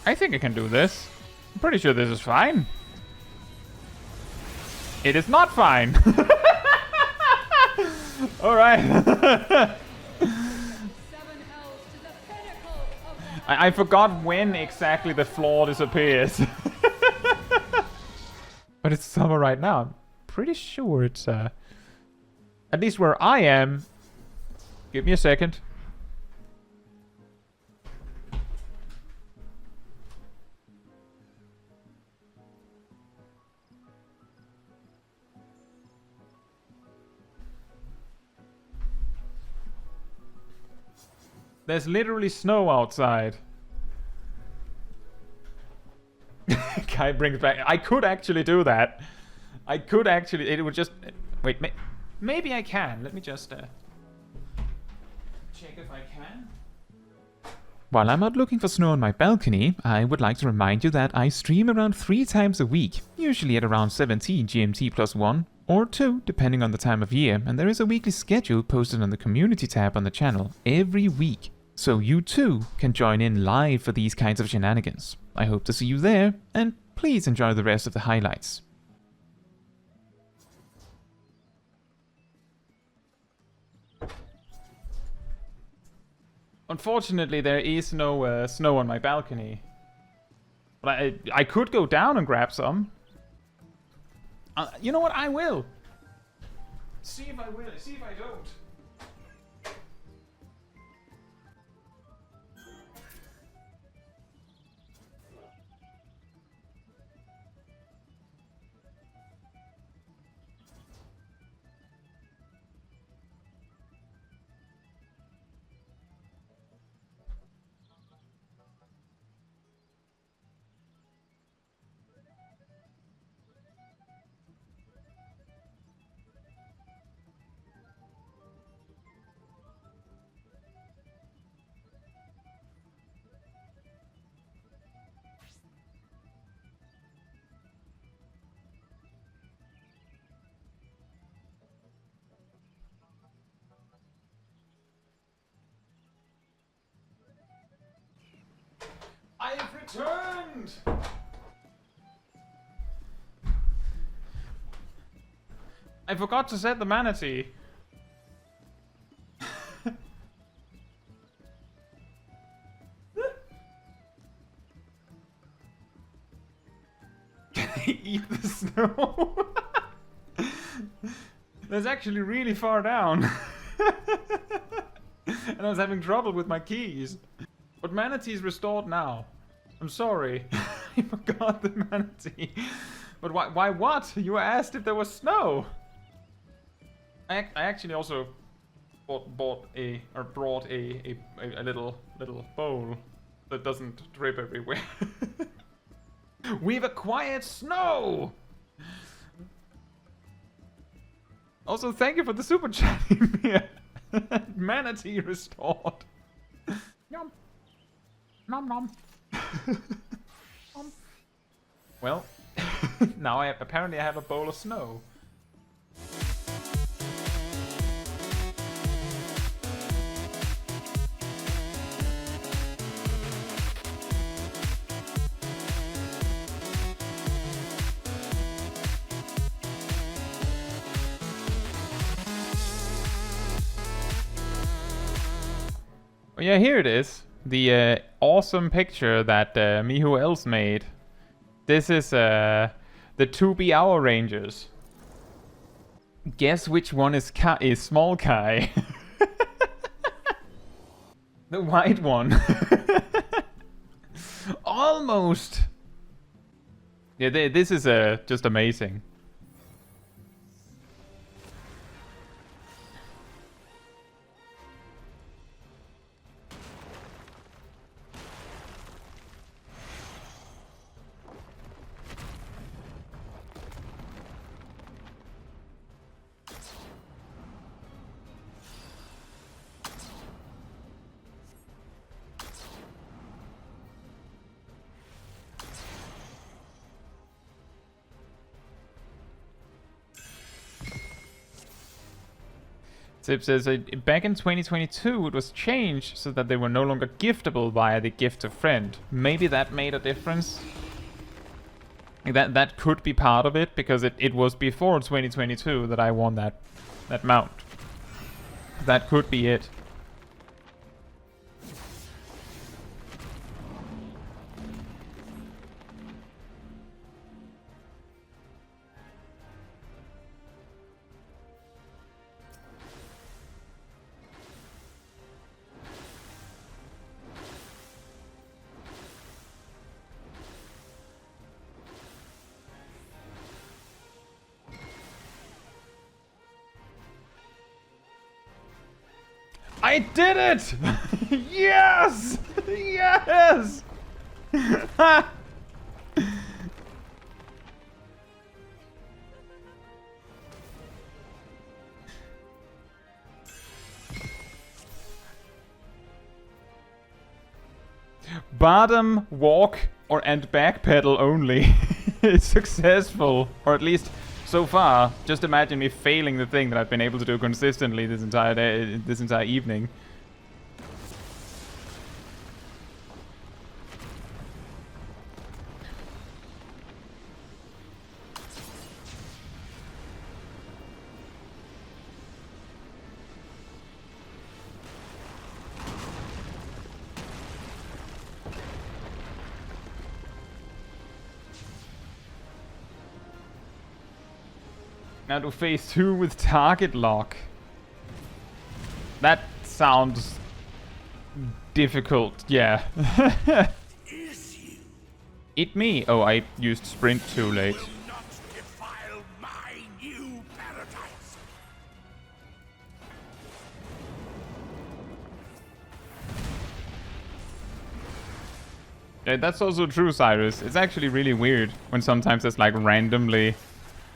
I think I can do this. I'm pretty sure this is fine. It is not fine. Alright. I forgot when exactly the floor disappears. But it's summer right now. I'm pretty sure it's at least where I am. Give me a second. There's literally snow outside. Kai brings back... I could actually do that. I could actually... It would just... Wait, maybe I can. Let me just... check if I can. While I'm out looking for snow on my balcony, I would like to remind you that I stream around 3 times a week, usually at around 17 GMT plus 1, or 2, depending on the time of year, and there is a weekly schedule posted on the community tab on the channel every week. So you too can join in live for these kinds of shenanigans. I hope to see you there, and please enjoy the rest of the highlights. Unfortunately, there is no snow on my balcony. But I could go down and grab some. You know what? I will. See if I will. See if I don't. I have returned! I forgot to set the manatee. Can I eat the snow? That's actually really far down. And I was having trouble with my keys. But manatee is restored now. I'm sorry. I forgot the manatee. But why what? You asked if there was snow. I actually also brought a little bowl that doesn't drip everywhere. We've acquired snow! Also, thank you for the super chat here. Manatee restored. Yum. Nom nom. Well, now apparently I have a bowl of snow. Oh yeah, here it is. The awesome picture that Mihu else made. This is the 2B Hour Rangers. Guess which one is Smol Cae? The white one. Almost. Yeah, this is just amazing. Zip says, back in 2022 it was changed so that they were no longer giftable via the gift a friend. Maybe that made a difference. That could be part of it, because it was before 2022 that I won that mount. That could be it. I did it! Yes! Yes! Bardam, walk, and backpedal only. It's successful, or at least so far. Just imagine me failing the thing that I've been able to do consistently this entire day, this entire evening. Now to phase 2 with target lock. That sounds difficult, yeah. It me? Oh, I used sprint too late. Yeah, that's also true, Cyrus. It's actually really weird when sometimes there's like randomly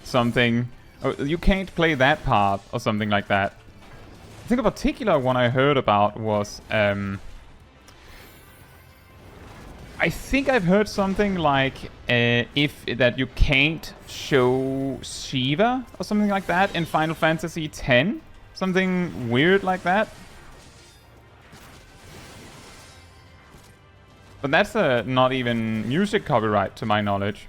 something. Oh, you can't play that part or something like that. I think a particular one I heard about was I think I've heard something like if that you can't show Shiva or something like that in Final Fantasy X. Something weird like that. But that's not even music copyright to my knowledge.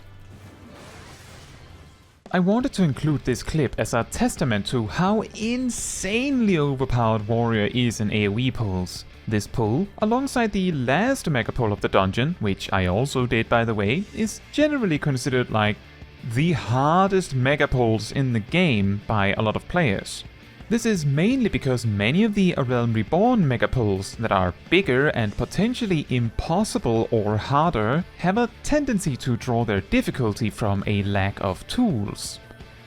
I wanted to include this clip as a testament to how insanely overpowered Warrior is in AoE pulls. This pull, alongside the last mega pull of the dungeon, which I also did by the way, is generally considered like the hardest mega pulls in the game by a lot of players. This is mainly because many of the A Realm Reborn mega pulls that are bigger and potentially impossible or harder have a tendency to draw their difficulty from a lack of tools.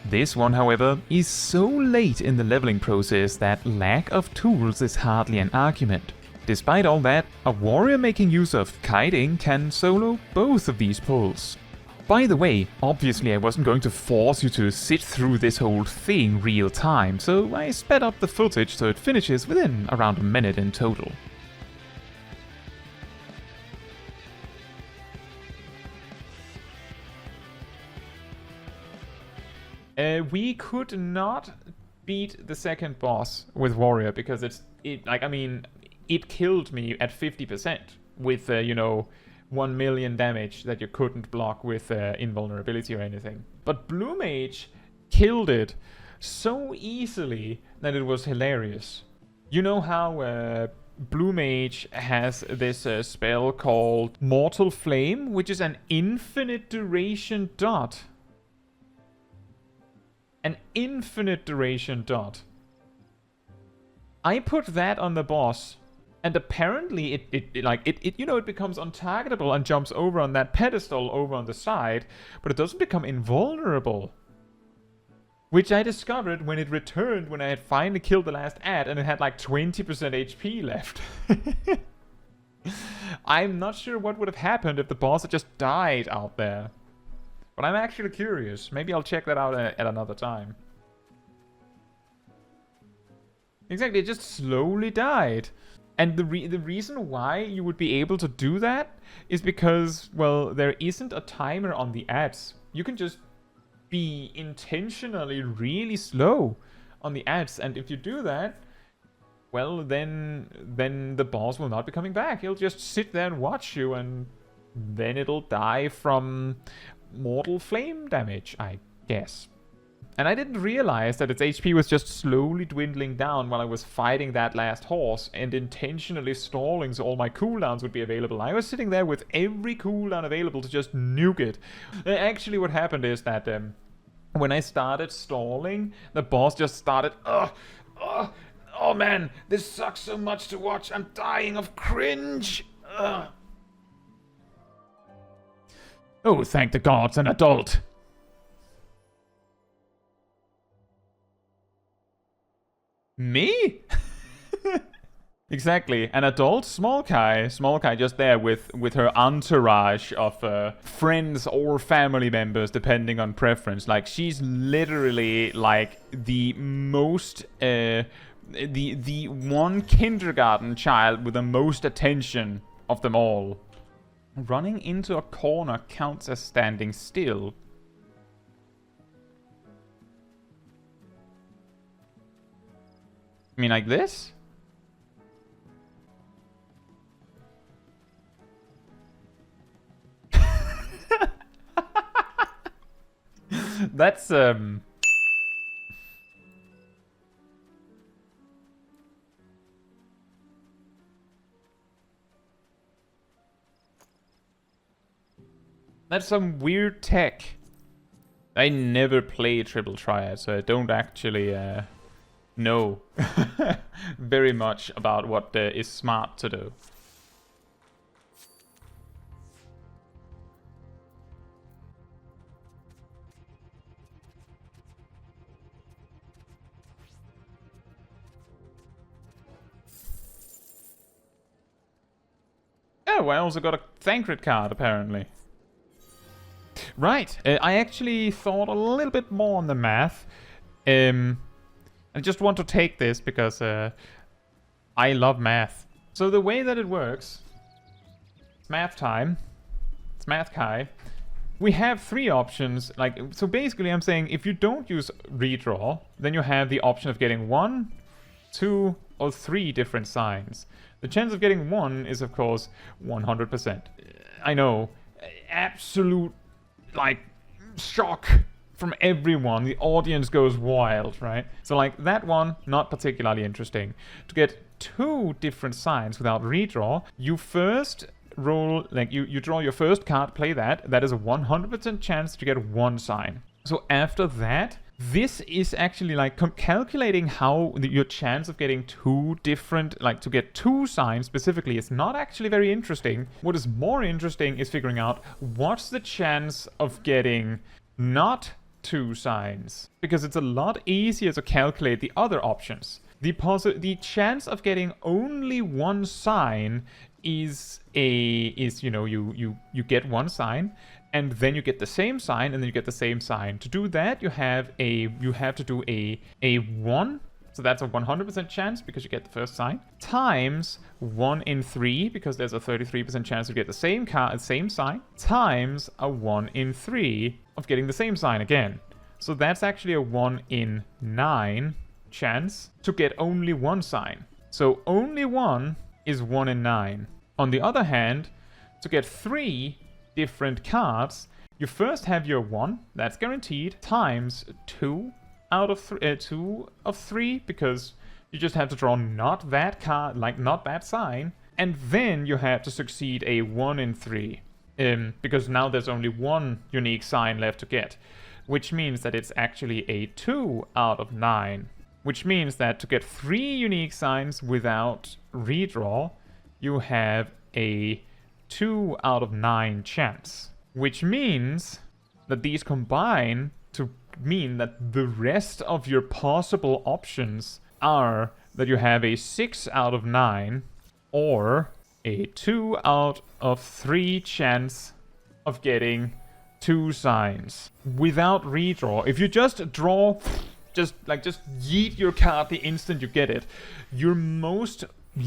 This one, however, is so late in the leveling process that lack of tools is hardly an argument. Despite all that, a warrior making use of kiting can solo both of these pulls. By the way, obviously I wasn't going to force you to sit through this whole thing real time, so I sped up the footage so it finishes within around a minute in total. We could not beat the second boss with Warrior because it killed me at 50% with, 1 million damage that you couldn't block with invulnerability or anything. But Blue Mage killed it so easily that it was hilarious. You know how Blue Mage has this spell called Mortal Flame, which is an infinite duration dot. An infinite duration dot. I put that on the boss. And apparently it becomes untargetable and jumps over on that pedestal over on the side, but it doesn't become invulnerable. Which I discovered when it returned when I had finally killed the last ad and it had like 20% HP left. I'm not sure what would have happened if the boss had just died out there. But I'm actually curious. Maybe I'll check that out at another time. Exactly, it just slowly died. And the reason why you would be able to do that is because, well, there isn't a timer on the ads. You can just be intentionally really slow on the ads. And if you do that, well, then the boss will not be coming back. He'll just sit there and watch you, and then it'll die from mortal flame damage, I guess. And I didn't realize that its HP was just slowly dwindling down while I was fighting that last horse and intentionally stalling so all my cooldowns would be available. I was sitting there with every cooldown available to just nuke it. Actually, what happened is that when I started stalling, the boss just started... oh man, this sucks so much to watch. I'm dying of cringe. Oh, thank the gods, an adult. Me? Exactly, an adult Smol Cae. Smol Cae just there with her entourage of friends or family members, depending on preference. Like, she's literally like the most the one kindergarten child with the most attention of them all. Running into a corner counts as standing still. I mean, like this? That's, that's some weird tech. I never play Triple Triad, so I don't actually, know very much about what is smart to do. Oh, I also got a Thancred card, apparently. Right, I actually thought a little bit more on the math. I just want to take this because I love math. So the way that it works, it's math time. It's Math Cae. We have three options. Like, so basically I'm saying if you don't use redraw, then you have the option of getting 1, 2, or 3 different signs. The chance of getting 1 is of course 100%. I know, absolute, like, shock from everyone. The audience goes wild, right? So like that one, not particularly interesting. To get 2 different signs without redraw, you first roll, like you draw your first card, play that. That is a 100% chance to get 1 sign. So after that, this is actually like calculating how your chance of getting 2 different, like to get 2 signs specifically, is not actually very interesting. What is more interesting is figuring out what's the chance of getting not 2 signs, because it's a lot easier to calculate the other options. The chance of getting only 1 sign is you know, you get 1 sign, and then you get the same sign, and then you get the same sign. To do that, you have to do a 1, so that's a 100% chance because you get the first sign, times 1 in 3, because there's a 33% chance to get the same sign, times a 1 in 3 of getting the same sign again. So that's actually a 1 in 9 chance to get only 1 sign. So only 1 is 1 in 9. On the other hand, to get 3 different cards, you first have your 1, that's guaranteed, times 2 out of 2 of 3, because you just have to draw not that card, like not that sign, and then you have to succeed a 1 in 3, because now there's only 1 unique sign left to get, which means that it's actually a 2 out of 9, which means that to get 3 unique signs without redraw, you have a 2 out of 9 chance, which means that these combine to mean that the rest of your possible options are that you have a 6 out of 9 or a 2 out of 3 chance of getting 2 signs without redraw. If you just draw, just yeet your card the instant you get it, your most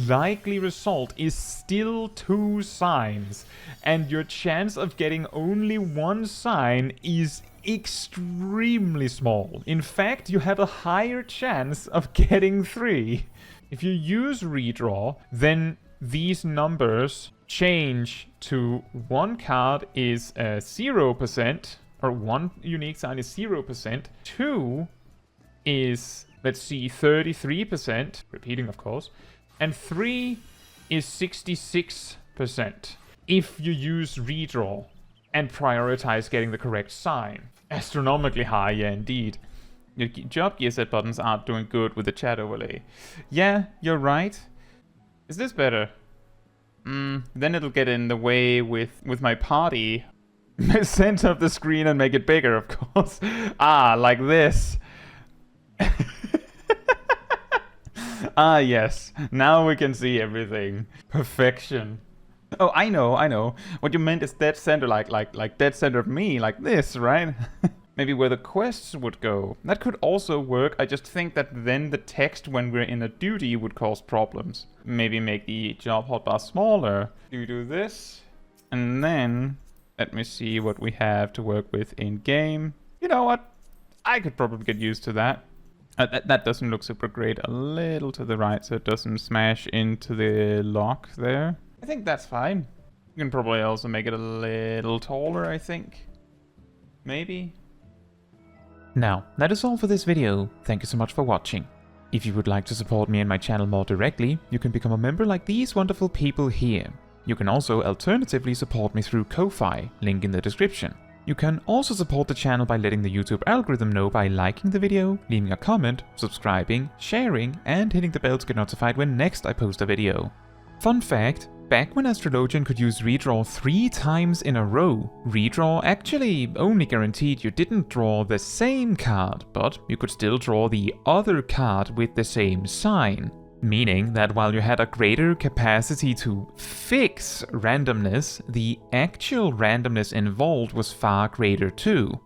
likely result is still 2 signs, and your chance of getting only 1 sign is extremely small. In fact, you have a higher chance of getting 3. If you use redraw, then these numbers change to 1 card is 0%, or 1 unique sign is 0%, 2 is, let's see, 33%, repeating of course, and 3 is 66% if you use redraw and prioritize getting the correct sign. Astronomically high, yeah, indeed. Your job gear set buttons aren't doing good with the chat overlay. Yeah, you're right. Is this better? Then it'll get in the way with my party. Center of the screen and make it bigger, of course. Ah, like this. Ah, yes. Now we can see everything. Perfection. Oh, I know. What you meant is dead center, like dead center of me, like this, right? Maybe where the quests would go. That could also work. I just think that then the text when we're in a duty would cause problems. Maybe make the job hotbar smaller. Do this. And then, let me see what we have to work with in game. You know what? I could probably get used to that. That doesn't look super great. A little to the right so it doesn't smash into the lock there. I think that's fine. You can probably also make it a little taller, I think. Maybe. Now, that is all for this video. Thank you so much for watching. If you would like to support me and my channel more directly, you can become a member like these wonderful people here. You can also alternatively support me through Ko-Fi, link in the description. You can also support the channel by letting the YouTube algorithm know by liking the video, leaving a comment, subscribing, sharing, and hitting the bell to get notified when next I post a video. Fun fact, back when Astrologian could use redraw 3 times in a row, redraw actually only guaranteed you didn't draw the same card, but you could still draw the other card with the same sign. Meaning that while you had a greater capacity to fix randomness, the actual randomness involved was far greater too.